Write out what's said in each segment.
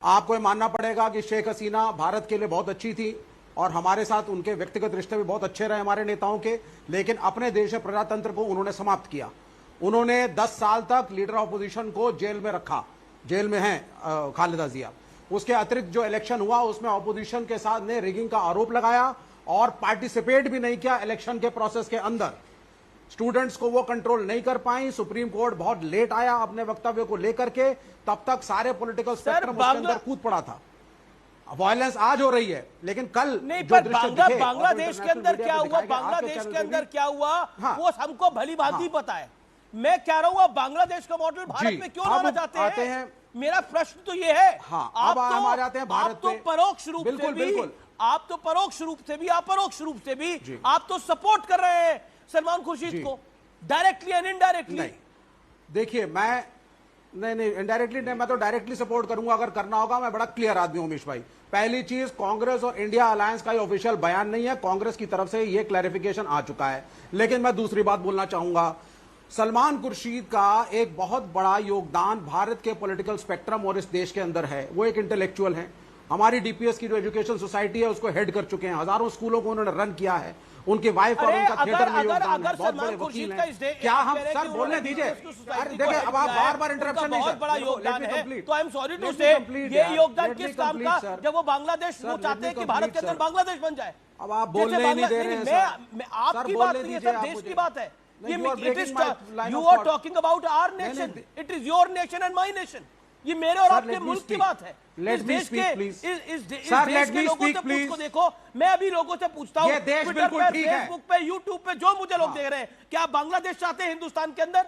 आपको ये मानना पड़ेगा कि शेख हसीना भारत के लिए बहुत अच्छी थी और हमारे साथ उनके व्यक्तिगत रिश्ते भी बहुत अच्छे रहे हमारे नेताओं के, लेकिन अपने देश में प्रजातंत्र को उन्होंने समाप्त किया। उन्होंने 10 साल तक लीडर ऑपोजिशन को जेल में रखा, जेल में हैं खालिदा जिया। उसके अतिरिक्त जो इलेक्शन हुआ उसमें ऑपोजिशन के साथ ने रिगिंग का आरोप लगाया और पार्टिसिपेट भी नहीं किया इलेक्शन के प्रोसेस के अंदर। स्टूडेंट्स को वो कंट्रोल नहीं कर पाई। सुप्रीम कोर्ट बहुत लेट आया अपने वक्तव्य को लेकर के, तब तक सारे पॉलिटिकल स्पेक्ट्रम उसके अंदर कूद पड़ा था। वायलेंस आज हो रही है, लेकिन कल नहीं, पर बांग्लादेश के अंदर क्या हुआ, बांग्लादेश के अंदर क्या हुआ, वो हमको भली भांति पता है। मैं कह रहा हूं, बांग्लादेश का मॉडल भारत में क्यों लाना चाहते हैं? मेरा प्रश्न तो ये है। आप आ जाते हैं भारत तो परोक्ष रूप से भी, आप तो परोक्ष रूप से भी, अपरोक्ष रूप से भी आप तो सपोर्ट कर रहे हैं सलमान खुर्शीद को, डायरेक्टली एंड इनडायरेक्टली। देखिए, मैं नहीं इनडायरेक्टली नहीं, मैं तो डायरेक्टली सपोर्ट करूंगा अगर करना होगा। मैं बड़ा क्लियर आदमी हूं उमेश भाई। पहली चीज, कांग्रेस और इंडिया अलायंस का ये ऑफिशियल बयान नहीं है, कांग्रेस की तरफ से ये क्लैरिफिकेशन आ चुका है। लेकिन मैं दूसरी बात बोलना चाहूंगा, सलमान खुर्शीद का एक बहुत बड़ा योगदान भारत के पॉलिटिकल स्पेक्ट्रम और इस देश के अंदर है। वो एक इंटेलेक्चुअल है। हमारी डीपीएस की जो एजुकेशन सोसाइटी है उसको हेड कर चुके हैं, हजारों स्कूलों को उन्होंने रन किया है। उनकी वाइफ और उनका थिएटर में योगदान है, बहुत बड़े वकील हैं। क्या हम सर बोलने दीजिए, अरे देखिए अब आप बार-बार इंटरप्शन नहीं, बहुत बड़ा योगदान है। तो आई एम सॉरी टू से, ये योगदान किस काम का, जब वो बांग्लादेश, वो चाहते हैं कि भारत के अंदर बांग्लादेश बन जाए। अब आप बोलने ही नहीं दे रहे हैं सर। आपकी बात नहीं है सर, देश की बात है। ये you are talking about our nation, it is your nation and my nation। ये मेरे और आपके मुल्क की बात है। इस देश के लोगों से पूछ को देखो। मैं अभी लोगों से पूछता हूँ, ट्विटर पे, फेसबुक पे, यूट्यूब पे जो मुझे लोग देख रहे हैं, क्या आप बांग्लादेश चाहते हैं हिंदुस्तान के अंदर?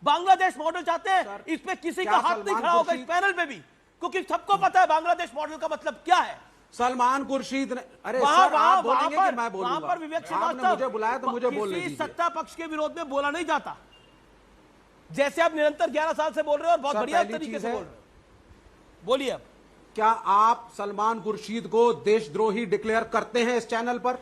बांग्लादेश मॉडल चाहते हैं? इस पे किसी का हाथ नहीं खड़ा होगा इस पैनल पे भी, क्योंकि सबको पता है बांग्लादेश मॉडल का मतलब क्या है। सलमान खुर्शीद ने, अरे सर आप बोलेंगे कि मैं बोलूंगा? वहां पर विवेक श्रीवास्तव, मुझे बुलाया तो मुझे बोलने दीजिए। सत्ता पक्ष के विरोध में बोला नहीं जाता, जैसे आप निरंतर 11 साल से बोल रहे हो और बहुत बढ़िया तरीके से बोल रहे हो। बोलिए। अब क्या आप सलमान खुर्शीद को देशद्रोही डिक्लेयर करते हैं इस चैनल पर?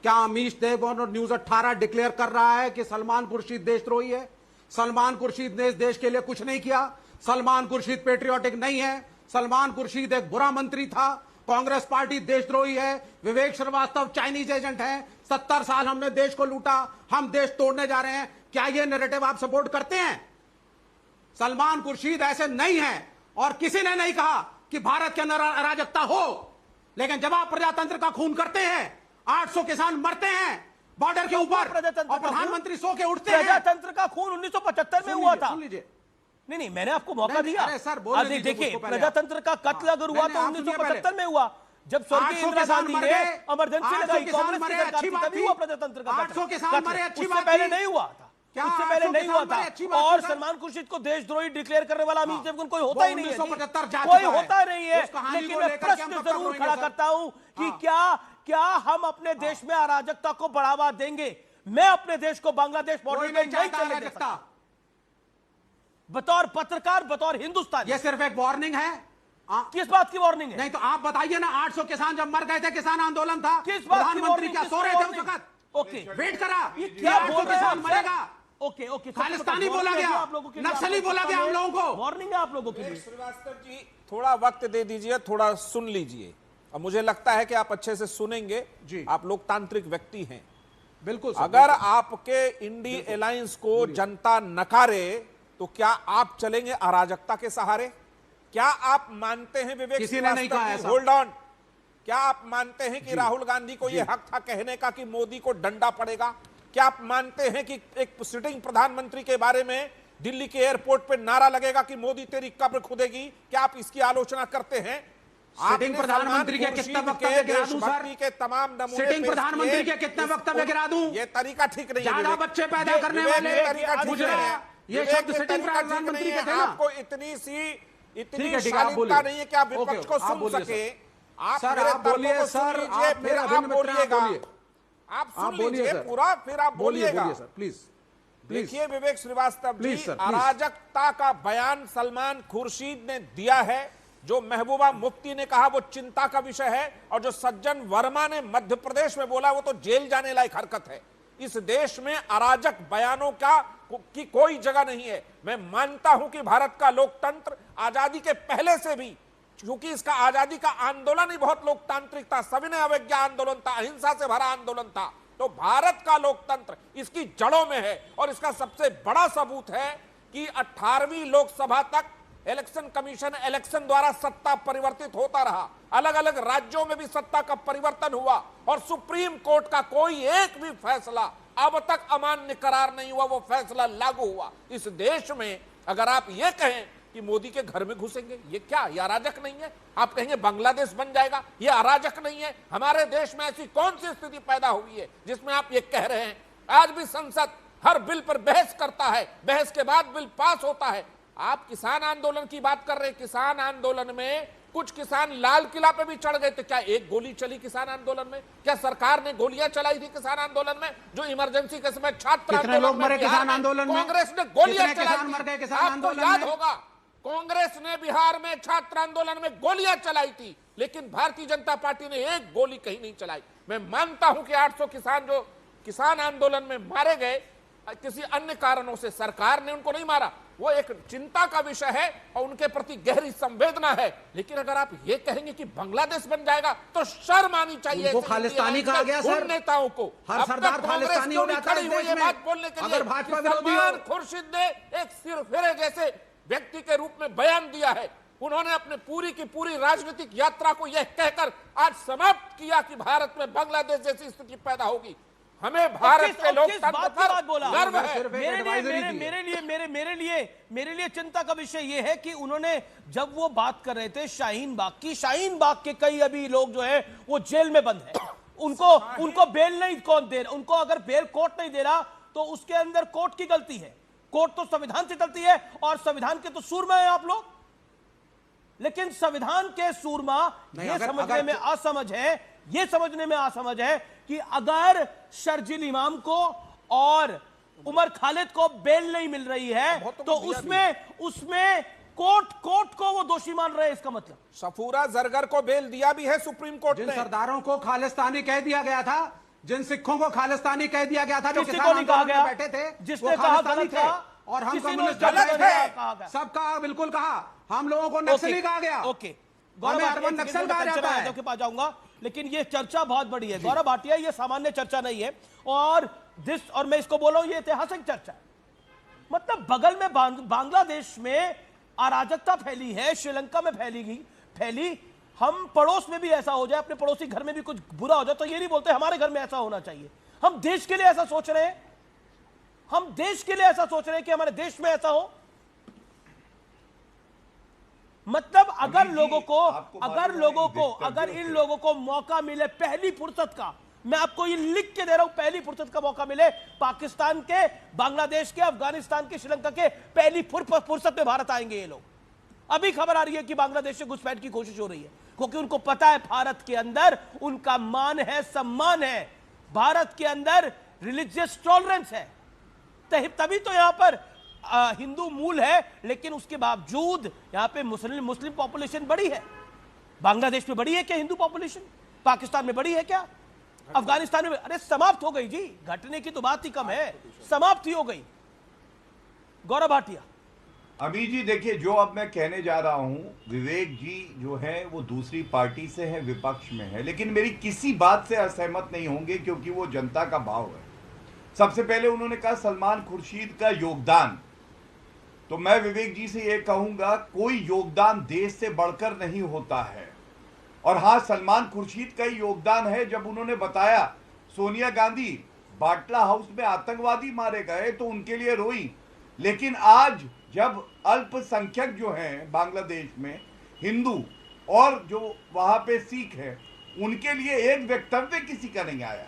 क्या अमीश देवगन और न्यूज 18 डिक्लेयर कर रहा है कि सलमान खुर्शीद देशद्रोही है? सलमान खुर्शीद ने इस देश के लिए कुछ नहीं किया। सलमान खुर्शीद पेट्रियोटिक नहीं है। सलमान खुर्शीद एक बुरा मंत्री था। कांग्रेस पार्टी देशद्रोही है। विवेक श्रीवास्तव चाइनीज एजेंट है। 70 साल हमने देश को लूटा, हम देश तोड़ने जा रहे हैं। क्या ये नैरेटिव आप सपोर्ट करते हैं? सलमान खुर्शीद ऐसे नहीं है और किसी ने नहीं कहा कि भारत के अंदर अराजकता हो, लेकिन जब आप प्रजातंत्र का खून करते हैं, 800 किसान मरते हैं बॉर्डर के ऊपर और प्रधानमंत्री सो के उठते हैं। प्रजातंत्र का खून 1975 में हुआ था। सुन लीजिए। नहीं, मैंने आपको मौका दिया। अरे सर बोलिए, देखिए, प्रजातंत्र का कत्ल अगर हुआ तो 1975 में हुआ, जब स्वर्गीय इंदिरा गांधी ने इमरजेंसी लगाई, कांग्रेस की सरकार थी, तभी हुआ प्रजातंत्र का कत्ल। उससे पहले नहीं हुआ था, उससे पहले नहीं हुआ था। और सलमान खुर्शीद को देशद्रोही डिक्लेयर करने वाला अमीश देवगन कोई होता ही नहीं है, कोई होता नहीं है। लेकिन मैं प्रश्न जरूर खड़ा करता हूं कि क्या हम अपने देश में अराजकता को बढ़ावा देंगे? मैं अपने देश को बांग्लादेश मॉडल में नहीं चलने दे सकता। बतौर पत्रकार, बतौर हिंदुस्तानी। यह सिर्फ एक वार्निंग है। किस बात की वार्निंग है? नहीं तो आप बताइए ना, 800 किसान जब मर गए थे, किसान आंदोलन था, किस बात की वार्निंग? क्या सो रहे थे उस वक्त? ओके, वेट करा। ये क्या बोल रहे हैं? मरेगा। ओके, खालिस्तानी बोला गया, नक्सली बोला गया हम लोगों को। वार्निंग है आप लोगों के लिए। श्रीवास्तव जी, थोड़ा वक्त दे दीजिए, थोड़ा सुन लीजिए। अब मुझे लगता है कि आप अच्छे से सुनेंगे जी। आप लोकतांत्रिक व्यक्ति हैं। बिल्कुल। अगर आपके इंडी अलायंस को जनता नकारे तो क्या आप चलेंगे अराजकता के सहारे? क्या आप मानते हैं विवेक, किसी ने नहीं कहा ऐसा। होल्ड ऑन, क्या आप मानते हैं कि राहुल गांधी को यह हक था कहने का कि मोदी को डंडा पड़ेगा? क्या आप मानते हैं कि एक सिटिंग प्रधानमंत्री के बारे में दिल्ली के एयरपोर्ट पे नारा लगेगा कि मोदी तेरी कब्र खुदेगी? क्या आप इसकी आलोचना करते हैं? सिटिंग प्रधानमंत्री के कितने वक्तव्य गिरा दूं सर? के तमाम नमूने, सिटिंग प्रधानमंत्री के कितने वक्तव्य गिरा दूं? ये तरीका ठीक नहीं है। ज्यादा बच्चे पैदा करने वाले तरीका ठीक नहीं है। ये शब्द सिटिंग प्रधानमंत्री के थे ना। आपको इतनी शालीनता नहीं है कि आप विपक्ष को सुन सके। आप सर आप बोलिए सर, आप मेरे अभिन्न मित्र हैं, बोलिए। आप सुन लीजिए पूरा, फिर आप बोलिएगा सर, प्लीज। देखिए विवेक श्रीवास्तव जी, अराजकता का बयान सलमान खुर्शीद ने दिया है। जो महबूबा मुफ्ती ने कहा वो चिंता का विषय है, और जो सज्जन वर्मा ने मध्य प्रदेश में बोला वो तो जेल जाने लायक हरकत है। इस देश में अराजक बयानों की कोई जगह नहीं है। मैं मानता हूं कि भारत का लोकतंत्र आजादी के पहले से भी क्योंकि इसका आजादी का आंदोलन ही बहुत लोकतांत्रिक था, सविनय अवज्ञा आंदोलन था, अहिंसा से भरा आंदोलन था। तो भारत का लोकतंत्र इसकी जड़ों में है और इसका सबसे बड़ा सबूत है कि 18वीं लोकसभा तक इलेक्शन कमीशन इलेक्शन द्वारा सत्ता परिवर्तित होता रहा, अलग अलग राज्यों में भी सत्ता का परिवर्तन हुआ और सुप्रीम कोर्ट का कोई एक भी फैसला अब तक अमान्य करार नहीं हुआ, वो फैसला लागू हुआ। इस देश में अगर आप ये कहें कि मोदी के घर में घुसेंगे, ये क्या, ये अराजक नहीं है? आप कहेंगे बांग्लादेश बन जाएगा, ये अराजक नहीं है? हमारे देश में ऐसी कौन सी स्थिति पैदा हुई है जिसमें आप ये कह रहे हैं? आज भी संसद हर बिल पर बहस करता है, बहस के बाद बिल पास होता है। आप किसान आंदोलन की बात कर रहे हैं, किसान आंदोलन में कुछ किसान लाल किला पे भी चढ़ गए थे। क्या एक गोली चली किसान आंदोलन में? क्या सरकार ने गोलियां चलाई थी किसान आंदोलन में? जो इमरजेंसी के समय छात्र आंदोलन में किसान आंदोलन में कांग्रेस ने गोलियां चलाई, आपको याद होगा कांग्रेस ने बिहार में छात्र आंदोलन में गोलियां चलाई थी, लेकिन भारतीय जनता पार्टी ने एक गोली कहीं नहीं चलाई। मैं मानता हूं कि 800 किसान जो किसान आंदोलन में मारे गए किसी अन्य कारणों से, सरकार ने उनको नहीं मारा, वो एक चिंता का विषय है और उनके प्रति गहरी संवेदना है। लेकिन अगर आप ये कहेंगे कि बांग्लादेश बन जाएगा तो शर्म आनी चाहिए। वो खालिस्तानी कहा गया सर, उन नेताओं को हर सरदार खालिस्तानी हो जाता है इस देश में। बात बोलने के लिए भाजपा विरोधी सलमान खुर्शीद ने एक सिरफिरे जैसे व्यक्ति के रूप में बयान दिया है। उन्होंने अपने पूरी की पूरी राजनीतिक यात्रा को यह कहकर आज समाप्त किया कि भारत में बांग्लादेश जैसी स्थिति पैदा होगी। हमें भारत के लोकतंत्र पर गर्व है। मेरे लिए चिंता का विषय यह है कि उन्होंने जब वो बात कर रहे थे शाहीन बाग की, शाहीन बाग के कई अभी लोग जो है वो जेल में बंद है, उनको बेल नहीं कौन दे रहा, उनको अगर बेल कोर्ट नहीं दे रहा तो उसके अंदर कोर्ट की गलती है। कोर्ट तो संविधान से चलती है और संविधान के तो सूरमा है आप लोग, लेकिन संविधान के सूरमा ये समझने में असमझ है, ये समझने में असमझ है कि अगर शर्जील इमाम को और उमर खालिद को बेल नहीं मिल रही है तो उसमें कोर्ट को वो दोषी मान रहे हैं। इसका मतलब सफूरा जरगर को बेल दिया भी है सुप्रीम कोर्ट ने। जिन सरदारों को खालिस्तानी कह दिया गया था, जिन सिखों को खालिस्तानी कह दिया गया था, जो किसी को नहीं कहा गया, बैठे थे, जिसने कहा गलत था और हम कम्युनिस्ट गलत है, सब कहा, बिल्कुल कहा, हम लोगों को नक्सली कहा गया। ओके, गौरव नक्सल कहा जाता है के पास जाऊंगा, लेकिन ये चर्चा बहुत बड़ी है गौरव भाटिया, ये सामान्य चर्चा नहीं है और मैं इसको बोल रहा हूं ये ऐतिहासिक चर्चा है। मतलब बगल में बांग्लादेश में अराजकता फैली है, श्रीलंका में फैली, हम पड़ोस में भी ऐसा हो जाए, अपने पड़ोसी घर में भी कुछ बुरा हो जाए तो ये नहीं बोलते हमारे घर में ऐसा होना चाहिए। हम देश के लिए ऐसा सोच रहे हैं, हम देश के लिए ऐसा सोच रहे हैं कि हमारे देश में ऐसा हो। मतलब अगर इन लोगों को मौका मिले पहली फुर्सत का, मैं आपको ये लिख के दे रहा हूं, पहली फुर्सत का मौका मिले, पाकिस्तान के, बांग्लादेश के, अफगानिस्तान के, श्रीलंका के पहली फुर्सत में भारत आएंगे ये लोग। अभी खबर आ रही है कि बांग्लादेश से घुसपैठ की कोशिश हो रही है क्योंकि उनको पता है भारत के अंदर उनका मान है, सम्मान है, भारत के अंदर रिलीजियस टॉलरेंस है, तभी तो यहां पर हिंदू मूल है, लेकिन उसके बावजूद यहां पे मुस्लिम पॉपुलेशन बड़ी है। बांग्लादेश में बड़ी है क्या हिंदू पॉपुलेशन? पाकिस्तान में बड़ी है क्या? अफगानिस्तान में? अरे समाप्त हो गई जी, घटने की तो बात ही कम है, समाप्त ही हो गई। गौरव भाटिया। अभी जी देखिए, जो अब मैं कहने जा रहा हूं, विवेक जी जो है वो दूसरी पार्टी से है, विपक्ष में है, लेकिन मेरी किसी बात से असहमत नहीं होंगे क्योंकि वो जनता का भाव है। सबसे पहले उन्होंने कहा सलमान खुर्शीद का योगदान, तो मैं विवेक जी से यह कहूंगा कोई योगदान देश से बढ़कर नहीं होता है। और हां, सलमान खुर्शीद का ही योगदान है जब उन्होंने बताया सोनिया गांधी बाटला हाउस में आतंकवादी मारे गए तो उनके लिए रोई, लेकिन आज जब अल्पसंख्यक जो हैं बांग्लादेश में हिंदू और जो वहां पे सिख है उनके लिए एक वक्तव्य किसी का नहीं आया।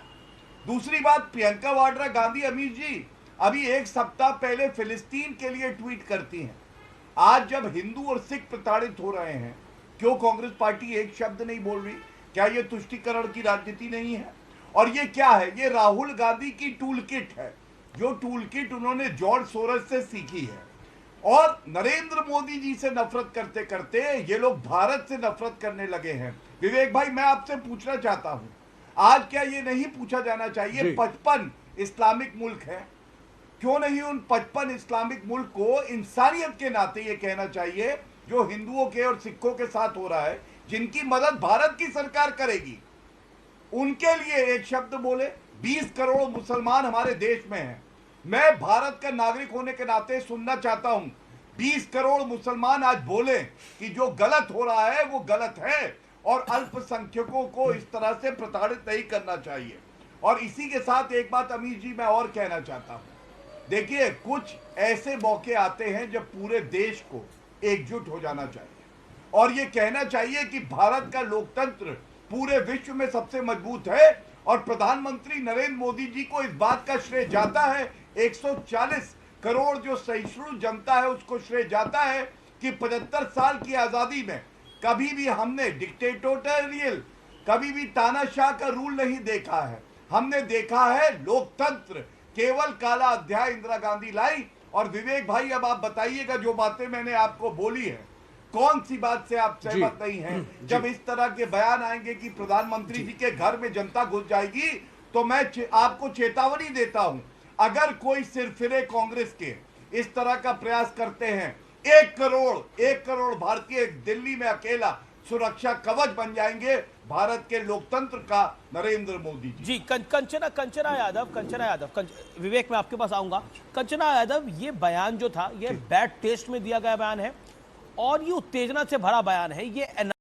दूसरी बात, प्रियंका वाड्रा गांधी अमीर जी अभी एक सप्ताह पहले फिलिस्तीन के लिए ट्वीट करती हैं। आज जब हिंदू और सिख प्रताड़ित हो रहे हैं, क्यों कांग्रेस पार्टी एक शब्द नहीं बोल रही? क्या ये तुष्टीकरण की राजनीति नहीं है? और ये क्या है? ये राहुल गांधी की टूल किट है, जो टूल किट उन्होंने जॉर्ज सोरस से सीखी है। और नरेंद्र मोदी जी से नफरत करते करते ये लोग भारत से नफरत करने लगे हैं। विवेक भाई, मैं आपसे पूछना चाहता हूं, आज क्या ये नहीं पूछा जाना चाहिए 55 इस्लामिक मुल्क हैं, क्यों नहीं उन 55 इस्लामिक मुल्क को इंसानियत के नाते ये कहना चाहिए जो हिंदुओं के और सिखों के साथ हो रहा है, जिनकी मदद भारत की सरकार करेगी, उनके लिए एक शब्द बोले। 20 करोड़ मुसलमान हमारे देश में हैं। मैं भारत का नागरिक होने के नाते सुनना चाहता हूं, 20 करोड़ मुसलमान आज बोले कि जो गलत हो रहा है वो गलत है और अल्पसंख्यकों को इस तरह से प्रताड़ित नहीं करना चाहिए। और इसी के साथ एक बात अमीर जी मैं और कहना चाहता हूं। देखिए, कुछ ऐसे मौके आते हैं जब पूरे देश को एकजुट हो जाना चाहिए और ये कहना चाहिए कि भारत का लोकतंत्र पूरे विश्व में सबसे मजबूत है और प्रधानमंत्री नरेंद्र मोदी जी को इस बात का श्रेय जाता है, 140 करोड़ जो सहिष्णु जनता है उसको श्रेय जाता है कि 75 साल की आजादी में कभी भी हमने डिक्टेटोरियल, कभी भी तानाशाह का रूल नहीं देखा है। हमने देखा है लोकतंत्र। केवल काला अध्याय इंदिरा गांधी लाई। और विवेक भाई, अब आप बताइएगा, जो बातें मैंने आपको बोली है, कौन सी बात से आप सहमत नहीं हैं? जब इस तरह के बयान आएंगे कि प्रधानमंत्री जी के घर में जनता घुस जाएगी, तो मैं आपको चेतावनी देता हूं, अगर कोई सिरफिरे कांग्रेस के इस तरह का प्रयास करते हैं, 1 करोड़ भारतीय दिल्ली में अकेला सुरक्षा कवच बन जाएंगे भारत के लोकतंत्र का नरेंद्र मोदी जी। कंचना यादव, विवेक मैं आपके पास आऊंगा। कंचना यादव, ये बयान जो था ये बैड टेस्ट में दिया गया बयान है और ये उत्तेजना से भरा बयान है। ये